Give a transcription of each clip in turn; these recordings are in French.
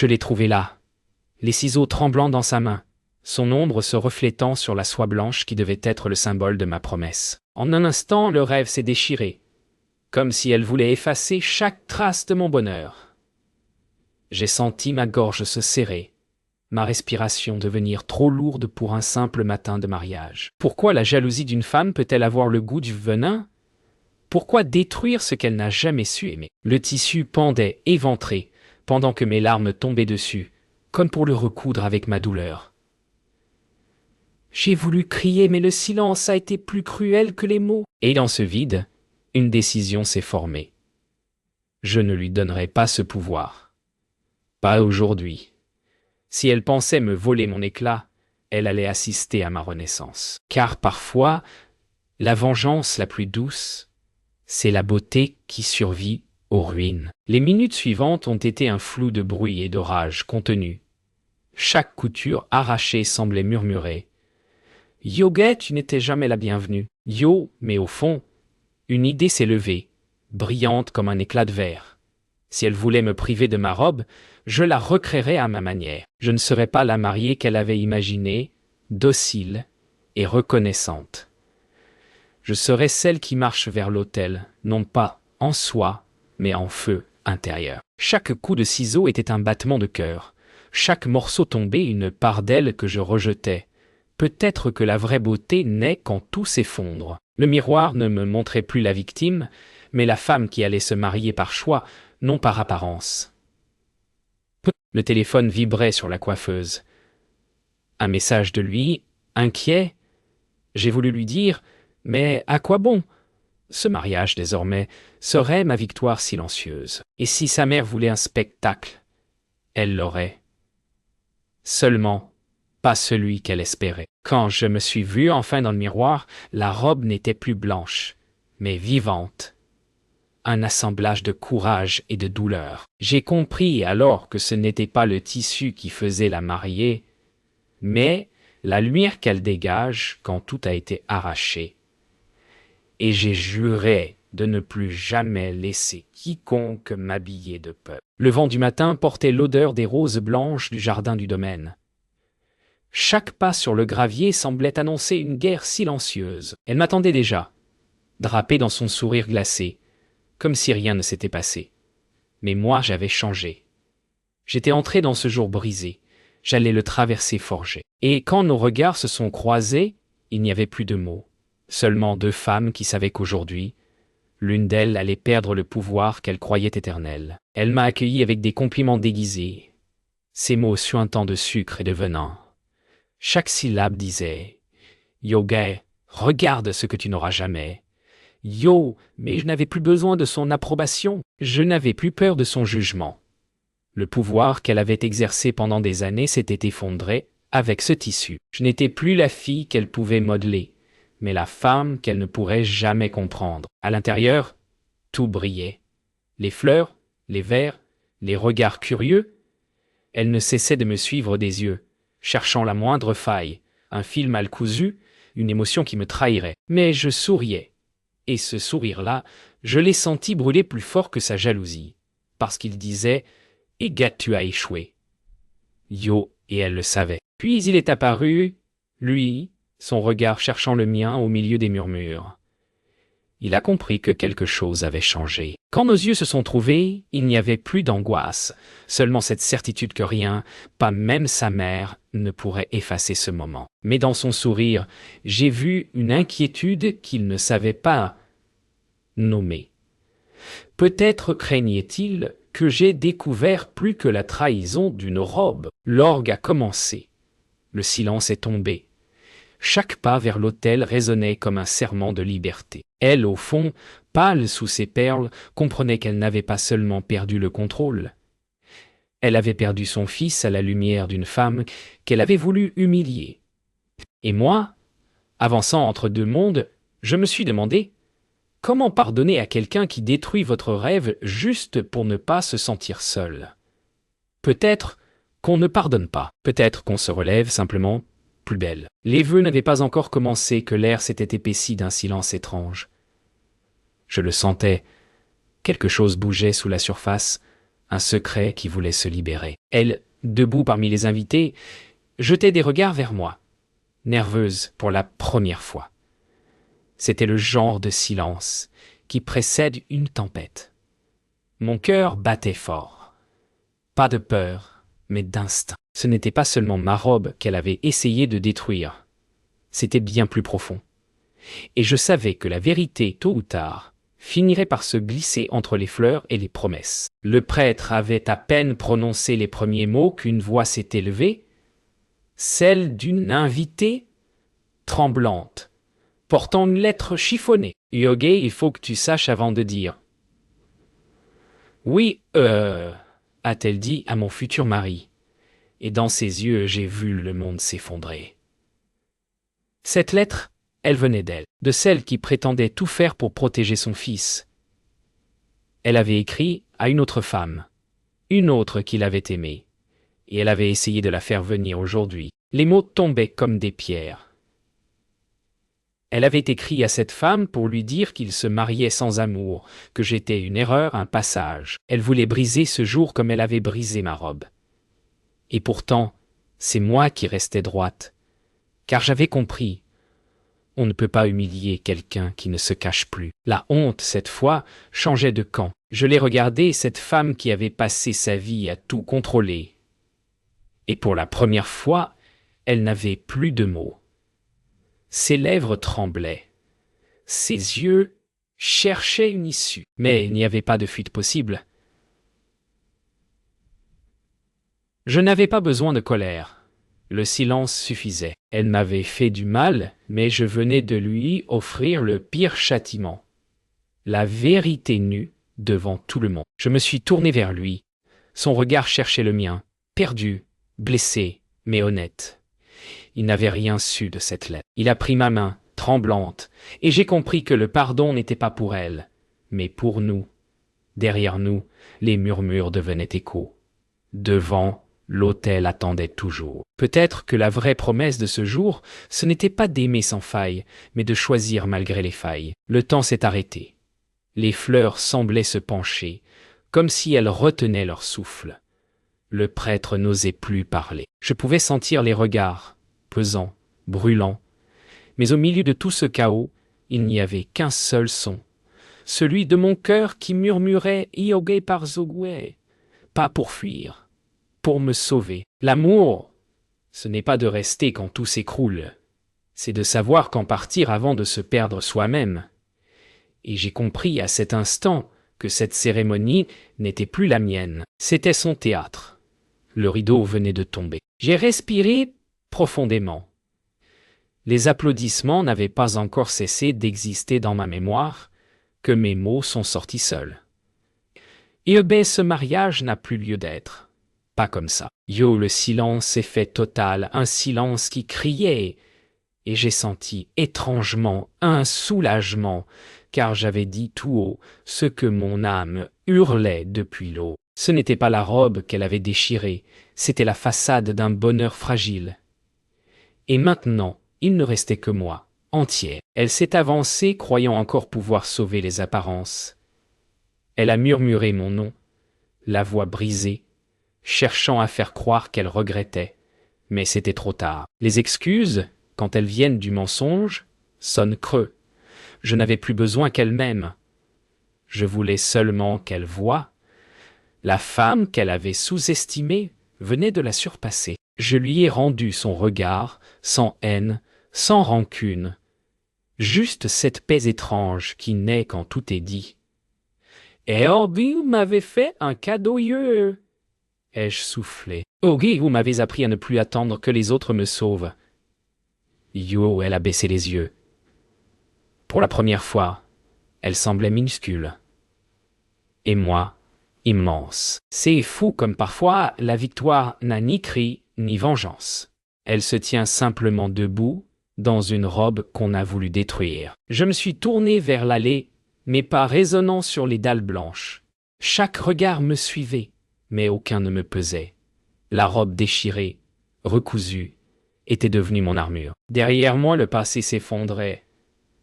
Je l'ai trouvé là, les ciseaux tremblants dans sa main, son ombre se reflétant sur la soie blanche qui devait être le symbole de ma promesse. En un instant, le rêve s'est déchiré, comme si elle voulait effacer chaque trace de mon bonheur. J'ai senti ma gorge se serrer, ma respiration devenir trop lourde pour un simple matin de mariage. Pourquoi la jalousie d'une femme peut-elle avoir le goût du venin? Pourquoi détruire ce qu'elle n'a jamais su aimer? Le tissu pendait éventré, pendant que mes larmes tombaient dessus, comme pour le recoudre avec ma douleur. J'ai voulu crier, mais le silence a été plus cruel que les mots. Et dans ce vide, une décision s'est formée. Je ne lui donnerai pas ce pouvoir. Pas aujourd'hui. Si elle pensait me voler mon éclat, elle allait assister à ma renaissance. Car parfois, la vengeance la plus douce, c'est la beauté qui survit aux ruines. Les minutes suivantes ont été un flou de bruit et d'orage contenu. Chaque couture arrachée semblait murmurer « Yoga, tu n'étais jamais la bienvenue. Yo, mais au fond, une idée s'est levée, brillante comme un éclat de verre. Si elle voulait me priver de ma robe, je la recréerais à ma manière. Je ne serais pas la mariée qu'elle avait imaginée, docile et reconnaissante. Je serais celle qui marche vers l'autel, non pas en soi, mais en feu intérieur. Chaque coup de ciseau était un battement de cœur. Chaque morceau tombé une part d'elle que je rejetais. Peut-être que la vraie beauté naît quand tout s'effondre. Le miroir ne me montrait plus la victime, mais la femme qui allait se marier par choix, non par apparence. Le téléphone vibrait sur la coiffeuse. Un message de lui, inquiet. J'ai voulu lui dire « Mais à quoi bon ? Ce mariage, désormais, serait ma victoire silencieuse. Et si sa mère voulait un spectacle, elle l'aurait. Seulement, pas celui qu'elle espérait. Quand je me suis vu enfin dans le miroir, la robe n'était plus blanche, mais vivante. Un assemblage de courage et de douleur. J'ai compris alors que ce n'était pas le tissu qui faisait la mariée, mais la lumière qu'elle dégage quand tout a été arraché. Et j'ai juré de ne plus jamais laisser quiconque m'habiller de peur. Le vent du matin portait l'odeur des roses blanches du jardin du domaine. Chaque pas sur le gravier semblait annoncer une guerre silencieuse. Elle m'attendait déjà, drapée dans son sourire glacé, comme si rien ne s'était passé. Mais moi, j'avais changé. J'étais entré dans ce jour brisé. J'allais le traverser forgé. Et quand nos regards se sont croisés, il n'y avait plus de mots. Seulement deux femmes qui savaient qu'aujourd'hui, l'une d'elles allait perdre le pouvoir qu'elle croyait éternel. Elle m'a accueilli avec des compliments déguisés, ces mots suintants de sucre et de venin. Chaque syllabe disait « Yo, gay, regarde ce que tu n'auras jamais. » Yo, mais je n'avais plus besoin de son approbation. Je n'avais plus peur de son jugement. Le pouvoir qu'elle avait exercé pendant des années s'était effondré avec ce tissu. Je n'étais plus la fille qu'elle pouvait modeler, mais la femme qu'elle ne pourrait jamais comprendre. À l'intérieur, tout brillait. Les fleurs, les vers, les regards curieux. Elle ne cessait de me suivre des yeux, cherchant la moindre faille, un fil mal cousu, une émotion qui me trahirait. Mais je souriais. Et ce sourire-là, je l'ai senti brûler plus fort que sa jalousie, parce qu'il disait « Et gars, tu as échoué. » Yo, et elle le savait. Puis il est apparu, lui, son regard cherchant le mien au milieu des murmures. Il a compris que quelque chose avait changé. Quand nos yeux se sont trouvés, il n'y avait plus d'angoisse, seulement cette certitude que rien, pas même sa mère, ne pourrait effacer ce moment. Mais dans son sourire, j'ai vu une inquiétude qu'il ne savait pas nommer. Peut-être craignait-il que j'ai découvert plus que la trahison d'une robe. L'orgue a commencé. Le silence est tombé. Chaque pas vers l'autel résonnait comme un serment de liberté. Elle, au fond, pâle sous ses perles, comprenait qu'elle n'avait pas seulement perdu le contrôle. Elle avait perdu son fils à la lumière d'une femme qu'elle avait voulu humilier. Et moi, avançant entre deux mondes, je me suis demandé « Comment pardonner à quelqu'un qui détruit votre rêve juste pour ne pas se sentir seul ?» Peut-être qu'on ne pardonne pas. Peut-être qu'on se relève simplement plus belle. Les vœux n'avaient pas encore commencé que l'air s'était épaissi d'un silence étrange. Je le sentais. Quelque chose bougeait sous la surface, un secret qui voulait se libérer. Elle, debout parmi les invités, jetait des regards vers moi, nerveuse pour la première fois. C'était le genre de silence qui précède une tempête. Mon cœur battait fort. Pas de peur, mais d'instinct. Ce n'était pas seulement ma robe qu'elle avait essayé de détruire. C'était bien plus profond. Et je savais que la vérité, tôt ou tard, finirait par se glisser entre les fleurs et les promesses. Le prêtre avait à peine prononcé les premiers mots qu'une voix s'est élevée, celle d'une invitée tremblante, portant une lettre chiffonnée. « Yogi, il faut que tu saches avant de dire. »« Oui, a-t-elle dit à mon futur mari, et dans ses yeux j'ai vu le monde s'effondrer. Cette lettre, elle venait d'elle, de celle qui prétendait tout faire pour protéger son fils. Elle avait écrit à une autre femme, une autre qu'il avait aimée, et elle avait essayé de la faire venir aujourd'hui. Les mots tombaient comme des pierres. Elle avait écrit à cette femme pour lui dire qu'il se mariait sans amour, que j'étais une erreur, un passage. Elle voulait briser ce jour comme elle avait brisé ma robe. Et pourtant, c'est moi qui restais droite, car j'avais compris. On ne peut pas humilier quelqu'un qui ne se cache plus. La honte, cette fois, changeait de camp. Je l'ai regardée, cette femme qui avait passé sa vie à tout contrôler. Et pour la première fois, elle n'avait plus de mots. Ses lèvres tremblaient. Ses yeux cherchaient une issue. Mais il n'y avait pas de fuite possible. Je n'avais pas besoin de colère. Le silence suffisait. Elle m'avait fait du mal, mais je venais de lui offrir le pire châtiment. La vérité nue devant tout le monde. Je me suis tourné vers lui. Son regard cherchait le mien, perdu, blessé, mais honnête. Il n'avait rien su de cette lettre. Il a pris ma main, tremblante, et j'ai compris que le pardon n'était pas pour elle, mais pour nous. Derrière nous, les murmures devenaient échos. Devant, l'autel attendait toujours. Peut-être que la vraie promesse de ce jour, ce n'était pas d'aimer sans faille, mais de choisir malgré les failles. Le temps s'est arrêté. Les fleurs semblaient se pencher, comme si elles retenaient leur souffle. Le prêtre n'osait plus parler. Je pouvais sentir les regards, pesants, brûlants. Mais au milieu de tout ce chaos, il n'y avait qu'un seul son. Celui de mon cœur qui murmurait « Ioge par Zogwe », pas pour fuir, pour me sauver. L'amour, ce n'est pas de rester quand tout s'écroule, c'est de savoir quand partir avant de se perdre soi-même. Et j'ai compris à cet instant que cette cérémonie n'était plus la mienne, c'était son théâtre. Le rideau venait de tomber. J'ai respiré profondément. Les applaudissements n'avaient pas encore cessé d'exister dans ma mémoire, que mes mots sont sortis seuls. Et ce mariage n'a plus lieu d'être. Pas comme ça. Le silence s'est fait total, un silence qui criait. Et j'ai senti étrangement un soulagement, car j'avais dit tout haut ce que mon âme hurlait depuis l'eau. Ce n'était pas la robe qu'elle avait déchirée, c'était la façade d'un bonheur fragile. Et maintenant, il ne restait que moi, entière. Elle s'est avancée, croyant encore pouvoir sauver les apparences. Elle a murmuré mon nom, la voix brisée, cherchant à faire croire qu'elle regrettait. Mais c'était trop tard. Les excuses, quand elles viennent du mensonge, sonnent creux. Je n'avais plus besoin qu'elle m'aime. Je voulais seulement qu'elle voie. La femme qu'elle avait sous-estimée venait de la surpasser. Je lui ai rendu son regard, sans haine, sans rancune. Juste cette paix étrange qui naît quand tout est dit. « Et Orbi, vous m'avez fait un cadeau ai-je soufflé. « Ogi, vous m'avez appris à ne plus attendre que les autres me sauvent. » Elle a baissé les yeux. Pour la première fois, elle semblait minuscule. Et moi, immense. C'est fou comme parfois la victoire n'a ni cri ni vengeance. Elle se tient simplement debout, dans une robe qu'on a voulu détruire. Je me suis tourné vers l'allée, mes pas résonnant sur les dalles blanches. Chaque regard me suivait, mais aucun ne me pesait. La robe déchirée, recousue, était devenue mon armure. Derrière moi, le passé s'effondrait.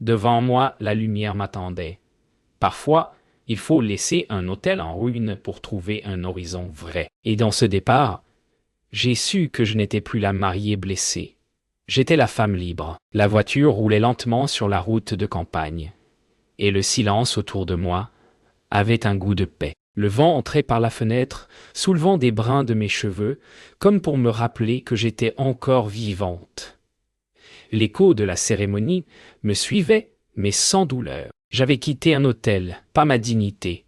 Devant moi, la lumière m'attendait. Parfois, Il faut laisser un hôtel en ruine pour trouver un horizon vrai. Et dans ce départ, j'ai su que je n'étais plus la mariée blessée. J'étais la femme libre. La voiture roulait lentement sur la route de campagne. Et le silence autour de moi avait un goût de paix. Le vent entrait par la fenêtre, soulevant des brins de mes cheveux, comme pour me rappeler que j'étais encore vivante. L'écho de la cérémonie me suivait, mais sans douleur. J'avais quitté un hôtel, pas ma dignité.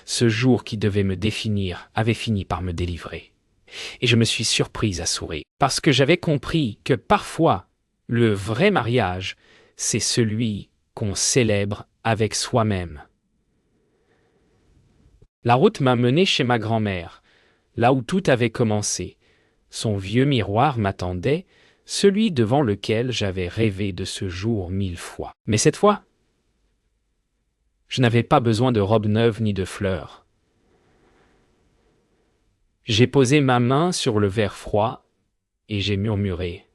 Ce jour qui devait me définir avait fini par me délivrer. Et je me suis surprise à sourire, parce que j'avais compris que parfois, le vrai mariage, c'est celui qu'on célèbre avec soi-même. La route m'a mené chez ma grand-mère, là où tout avait commencé. Son vieux miroir m'attendait, celui devant lequel j'avais rêvé de ce jour 1000 fois. Mais cette fois, je n'avais pas besoin de robe neuve ni de fleurs. J'ai posé ma main sur le verre froid et j'ai murmuré.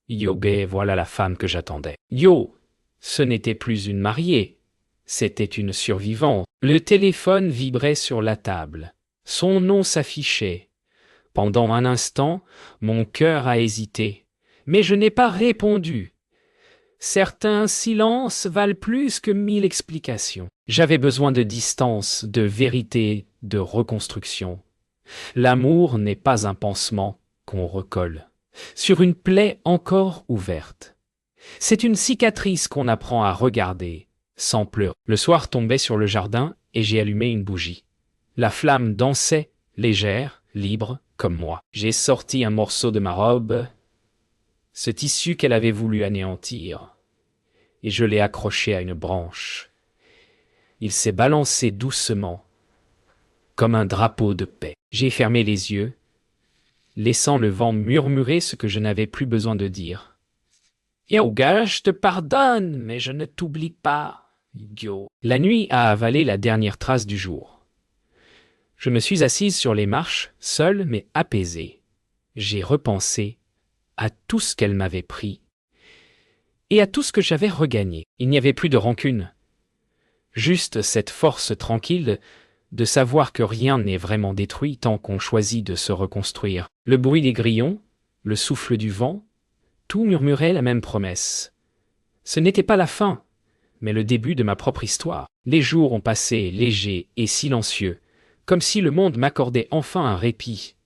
Yo, voilà la femme que j'attendais. Yo, ce n'était plus une mariée, c'était une survivante. Le téléphone vibrait sur la table. Son nom s'affichait. Pendant un instant, mon cœur a hésité, mais je n'ai pas répondu. Certains silences valent plus que 1000 explications. J'avais besoin de distance, de vérité, de reconstruction. L'amour n'est pas un pansement qu'on recolle sur une plaie encore ouverte. C'est une cicatrice qu'on apprend à regarder, sans pleurer. Le soir tombait sur le jardin et j'ai allumé une bougie. La flamme dansait, légère, libre, comme moi. J'ai sorti un morceau de ma robe, ce tissu qu'elle avait voulu anéantir, et je l'ai accroché à une branche. Il s'est balancé doucement, comme un drapeau de paix. J'ai fermé les yeux, laissant le vent murmurer ce que je n'avais plus besoin de dire. Yo, gars, je te pardonne, mais je ne t'oublie pas, yo. La nuit a avalé la dernière trace du jour. Je me suis assise sur les marches, seule mais apaisée. J'ai repensé à tout ce qu'elle m'avait pris et à tout ce que j'avais regagné. Il n'y avait plus de rancune. Juste cette force tranquille de savoir que rien n'est vraiment détruit tant qu'on choisit de se reconstruire. Le bruit des grillons, le souffle du vent, tout murmurait la même promesse. Ce n'était pas la fin, mais le début de ma propre histoire. Les jours ont passé légers et silencieux, comme si le monde m'accordait enfin un répit.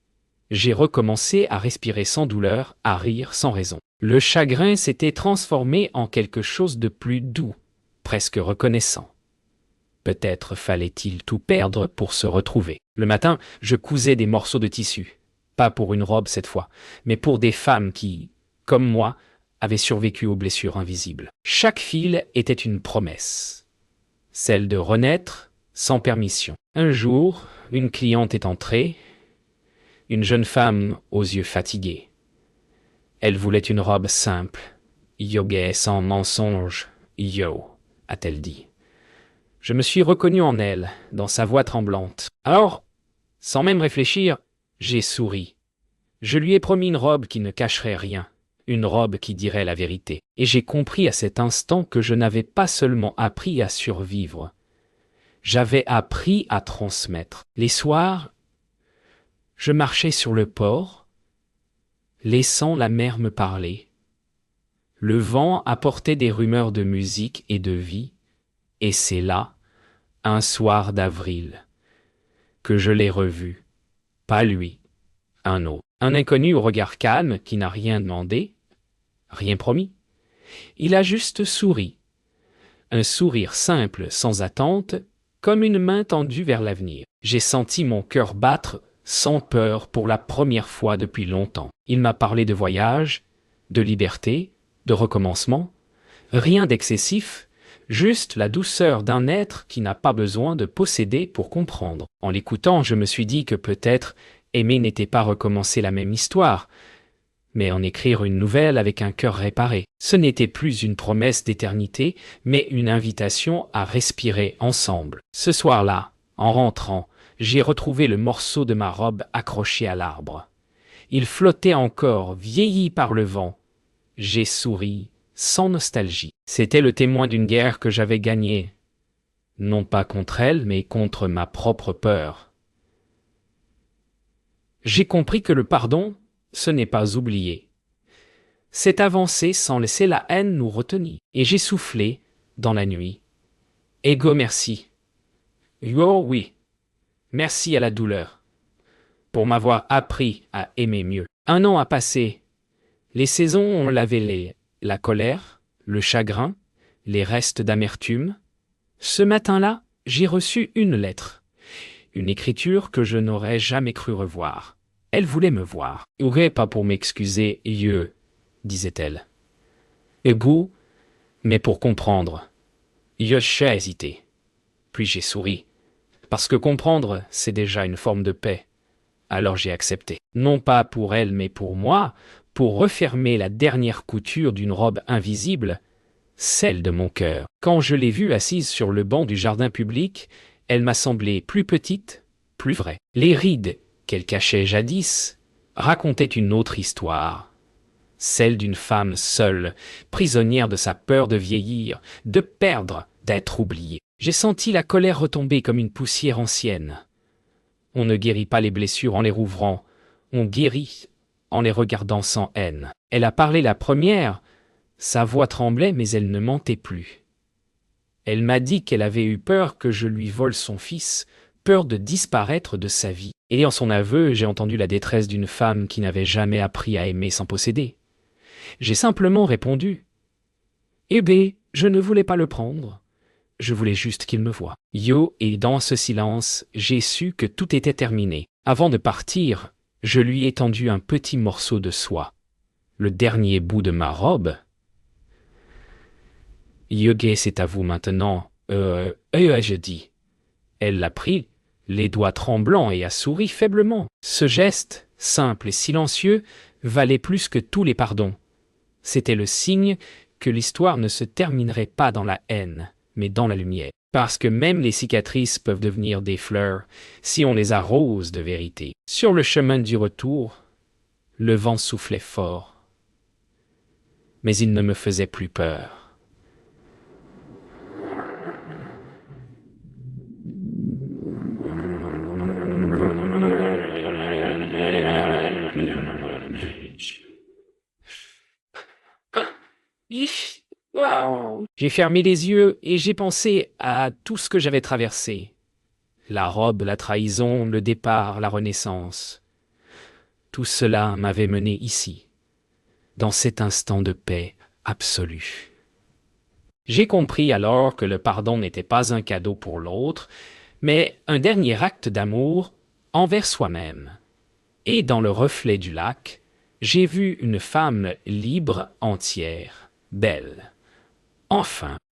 J'ai recommencé à respirer sans douleur, à rire sans raison. Le chagrin s'était transformé en quelque chose de plus doux, presque reconnaissant. Peut-être fallait-il tout perdre pour se retrouver. Le matin, je cousais des morceaux de tissu. Pas pour une robe cette fois, mais pour des femmes qui, comme moi, avaient survécu aux blessures invisibles. Chaque fil était une promesse. Celle de renaître sans permission. Un jour, une cliente est entrée, une jeune femme aux yeux fatigués. Elle voulait une robe simple. Yoga sans mensonge. Yo, a-t-elle dit. Je me suis reconnu en elle, dans sa voix tremblante. Alors, sans même réfléchir, j'ai souri. Je lui ai promis une robe qui ne cacherait rien, une robe qui dirait la vérité. Et j'ai compris à cet instant que je n'avais pas seulement appris à survivre, j'avais appris à transmettre. Les soirs, je marchais sur le port, laissant la mer me parler. Le vent apportait des rumeurs de musique et de vie, et c'est là, un soir d'avril, que je l'ai revu. Pas lui, un autre. Un inconnu au regard calme qui n'a rien demandé, rien promis. Il a juste souri. Un sourire simple, sans attente, comme une main tendue vers l'avenir. J'ai senti mon cœur battre sans peur pour la première fois depuis longtemps. Il m'a parlé de voyage, de liberté, de recommencement. Rien d'excessif, juste la douceur d'un être qui n'a pas besoin de posséder pour comprendre. En l'écoutant, je me suis dit que peut-être aimer n'était pas recommencer la même histoire, mais en écrire une nouvelle avec un cœur réparé. Ce n'était plus une promesse d'éternité, mais une invitation à respirer ensemble. Ce soir-là, en rentrant, j'ai retrouvé le morceau de ma robe accroché à l'arbre. Il flottait encore, vieilli par le vent. J'ai souri, sans nostalgie. C'était le témoin d'une guerre que j'avais gagnée. non pas contre elle, mais contre ma propre peur. J'ai compris que le pardon, ce n'est pas oublier. C'est avancer sans laisser la haine nous retenir. Et j'ai soufflé, dans la nuit. Ego merci. Yo oui. Merci à la douleur. Pour m'avoir appris à aimer mieux. 1 an a passé. Les saisons ont lavé la colère, le chagrin, les restes d'amertume. Ce matin-là, j'ai reçu une lettre. Une écriture que je n'aurais jamais cru revoir. Elle voulait me voir. Pas pour m'excuser, disait-elle. Ego, mais pour comprendre. J'ai hésité. Puis j'ai souri. Parce que comprendre, c'est déjà une forme de paix. Alors j'ai accepté. Non pas pour elle, mais pour moi, pour refermer la dernière couture d'une robe invisible, celle de mon cœur. Quand je l'ai vue assise sur le banc du jardin public, elle m'a semblé plus petite, plus vraie. Les rides qu'elle cachait jadis racontaient une autre histoire. Celle d'une femme seule, prisonnière de sa peur de vieillir, de perdre, d'être oubliée. J'ai senti la colère retomber comme une poussière ancienne. On ne guérit pas les blessures en les rouvrant, on guérit en les regardant sans haine. Elle a parlé la première, sa voix tremblait mais elle ne mentait plus. Elle m'a dit qu'elle avait eu peur que je lui vole son fils, peur de disparaître de sa vie. Et en son aveu, j'ai entendu la détresse d'une femme qui n'avait jamais appris à aimer sans posséder. J'ai simplement répondu. Eh bien, je ne voulais pas le prendre. Je voulais juste qu'il me voie. Et dans ce silence, j'ai su que tout était terminé. Avant de partir, je lui ai tendu un petit morceau de soie. Le dernier bout de ma robe. C'est à vous maintenant. Je dis. Elle l'a pris, les doigts tremblants et a souri faiblement. Ce geste, simple et silencieux, valait plus que tous les pardons. C'était le signe que l'histoire ne se terminerait pas dans la haine, mais dans la lumière. Parce que même les cicatrices peuvent devenir des fleurs si on les arrose de vérité. Sur le chemin du retour, le vent soufflait fort. Mais il ne me faisait plus peur. J'ai fermé les yeux et j'ai pensé à tout ce que j'avais traversé. La robe, la trahison, le départ, la renaissance. Tout cela m'avait mené ici, dans cet instant de paix absolue. J'ai compris alors que le pardon n'était pas un cadeau pour l'autre, mais un dernier acte d'amour envers soi-même. Et dans le reflet du lac, j'ai vu une femme libre entière, belle. Enfin.